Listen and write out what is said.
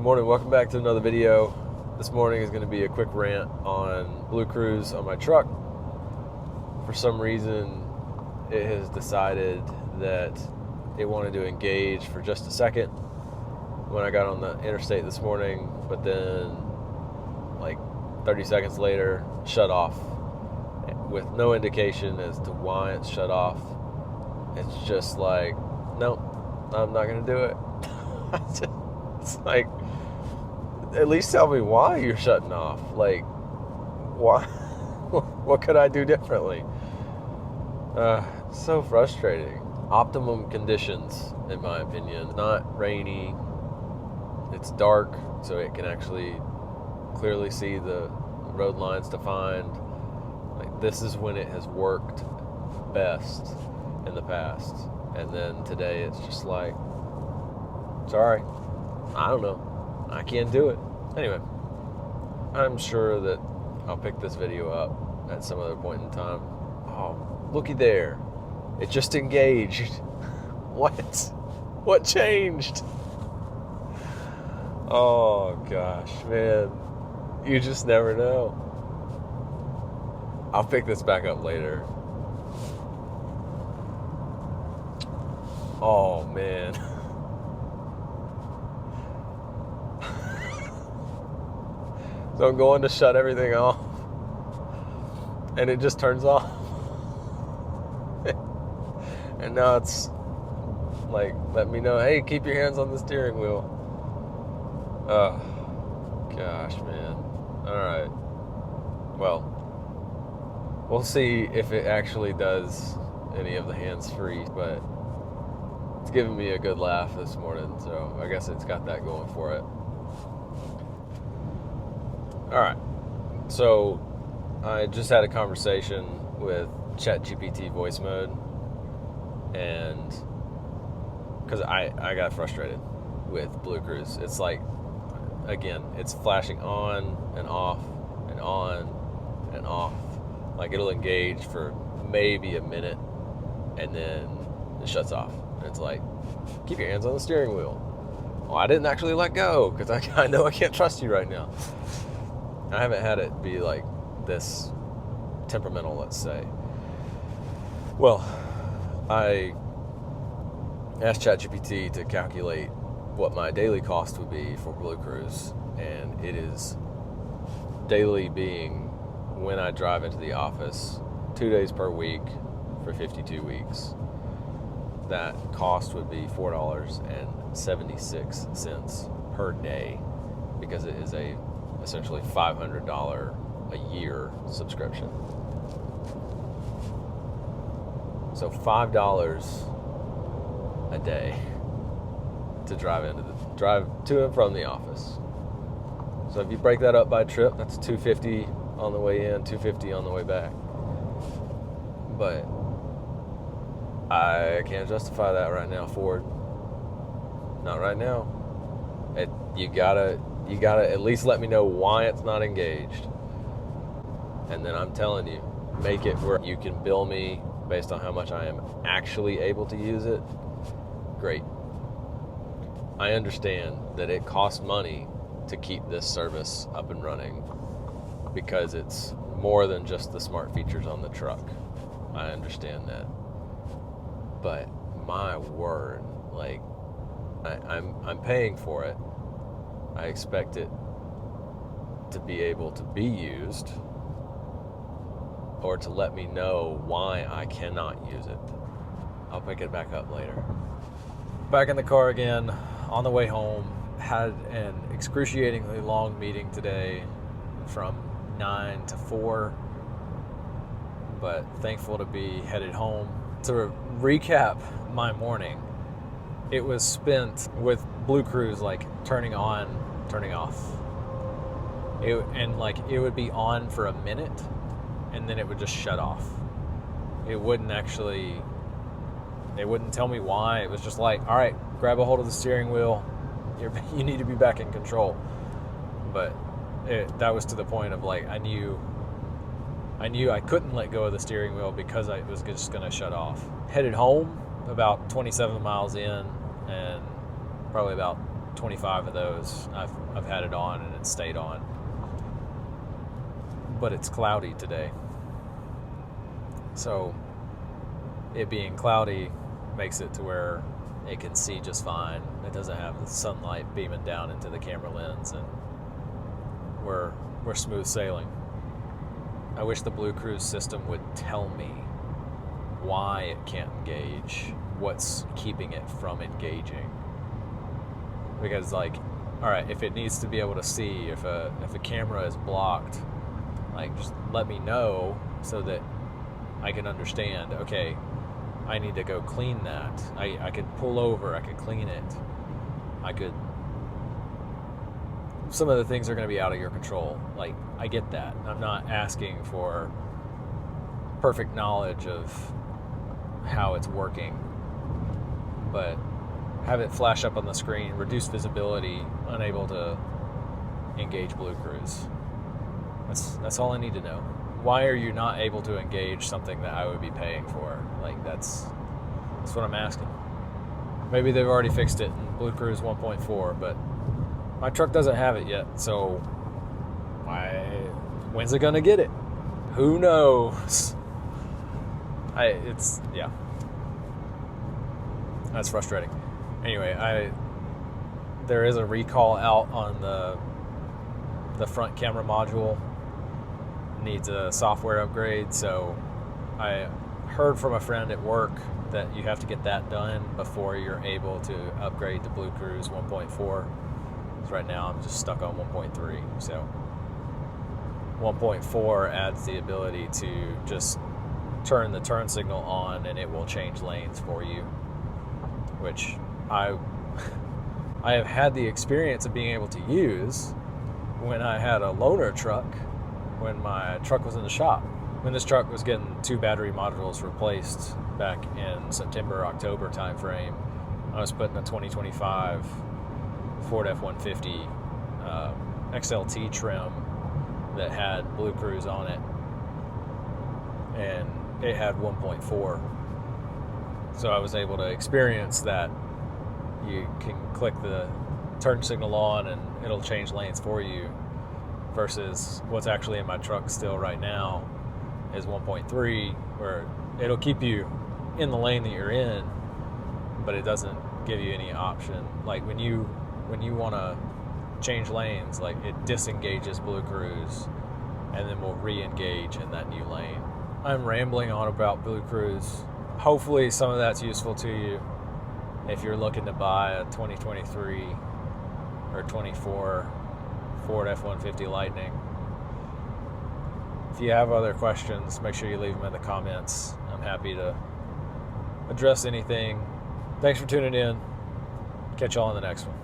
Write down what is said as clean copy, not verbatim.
morning, welcome back to another video. This morning is going to be a quick rant on BlueCruise on my truck. For some reason, it has decided that it wanted to engage for just a second when I got on the interstate this morning, but then like 30 seconds later, shut off with no indication as to why it's shut off. It's just like, nope, I'm not going to do it. It's like, at least tell me why you're shutting off. Like, why? What could I do differently? So frustrating. Optimum conditions, in my opinion. Not rainy. It's dark, so it can actually clearly see the road lines defined. Like, this is when it has worked best in the past. And then today it's just like, sorry, I don't know. I can't do it. Anyway, I'm sure that I'll pick this video up at some other point in time. Oh, looky there. It just engaged. What? What changed? Oh, gosh, man. You just never know. I'll pick this back up later. Oh, man. So I'm going to shut everything off, and it just turns off. And now it's like, let me know, hey, keep your hands on the steering wheel. Oh, gosh, man. All right. Well, we'll see if it actually does any of the hands-free, but it's giving me a good laugh this morning, so I guess it's got that going for it. All right, so I just had a conversation with ChatGPT voice mode, and because I got frustrated with BlueCruise. It's like, again, it's flashing on and off and on and off. Like, it'll engage for maybe a minute, and then it shuts off. And it's like, keep your hands on the steering wheel. Well, I didn't actually let go because I know I can't trust you right now. I haven't had it be like this temperamental, let's say. Well, I asked ChatGPT to calculate what my daily cost would be for BlueCruise, and it is daily being when I drive into the office 2 days per week for 52 weeks. That cost would be $4.76 per day, because it is a essentially $500 a year subscription. So $5 a day to drive to and from the office. So if you break that up by trip, that's $250 on the way in, $250 on the way back. But I can't justify that right now, Ford. Not right now. You gotta at least let me know why it's not engaged. And then I'm telling you, make it where you can bill me based on how much I am actually able to use it. Great. I understand that it costs money to keep this service up and running, because it's more than just the smart features on the truck. I understand that. But my word, like, I'm paying for it. I expect it to be able to be used, or to let me know why I cannot use it. I'll pick it back up later. Back in the car again, on the way home. Had an excruciatingly long meeting today from 9 to 4, but thankful to be headed home. To recap my morning, it was spent with BlueCruise, like turning on, turning off. It would be on for a minute, and then it would just shut off. It wouldn't tell me why. It was just like, all right, grab a hold of the steering wheel. You need to be back in control. But that was to the point of like, I knew I couldn't let go of the steering wheel because I was just going to shut off. Headed home about 27 miles in, and probably about 25 of those I've had it on and it stayed on. But it's cloudy today. So it being cloudy makes it to where it can see just fine. It doesn't have the sunlight beaming down into the camera lens, and we're smooth sailing. I wish the BlueCruise system would tell me why it can't engage, what's keeping it from engaging. Because, like, all right, if it needs to be able to see, if a camera is blocked, like, just let me know so that I can understand, okay, I need to go clean that. I could pull over, I could clean it. Some of the things are going to be out of your control. Like, I get that. I'm not asking for perfect knowledge of how it's working, but have it flash up on the screen, reduced visibility, unable to engage BlueCruise. That's all I need to know. Why are you not able to engage something that I would be paying for? Like, that's what I'm asking. Maybe they've already fixed it in BlueCruise 1.4, but my truck doesn't have it yet, so when's it gonna get it? Who knows? Yeah. That's frustrating. Anyway, there is a recall out on the front camera module. Needs a software upgrade, so I heard from a friend at work that you have to get that done before you're able to upgrade to BlueCruise 1.4. So right now I'm just stuck on 1.3. So 1.4 adds the ability to just turn the turn signal on and it will change lanes for you, which I have had the experience of being able to use when I had a loaner truck, when my truck was in the shop. When this truck was getting 2 battery modules replaced back in September, October timeframe, I was putting a 2025 Ford F-150 XLT trim that had BlueCruise on it, and it had 1.4. So I was able to experience that you can click the turn signal on and it'll change lanes for you, versus what's actually in my truck still right now is 1.3, where it'll keep you in the lane that you're in, but it doesn't give you any option. Like when you want to change lanes, like it disengages BlueCruise and then will re-engage in that new lane. I'm rambling on about BlueCruise. Hopefully some of that's useful to you if you're looking to buy a 2023 or 24 Ford F-150 Lightning. If you have other questions, make sure you leave them in the comments. I'm happy to address anything. Thanks for tuning in. Catch y'all on the next one.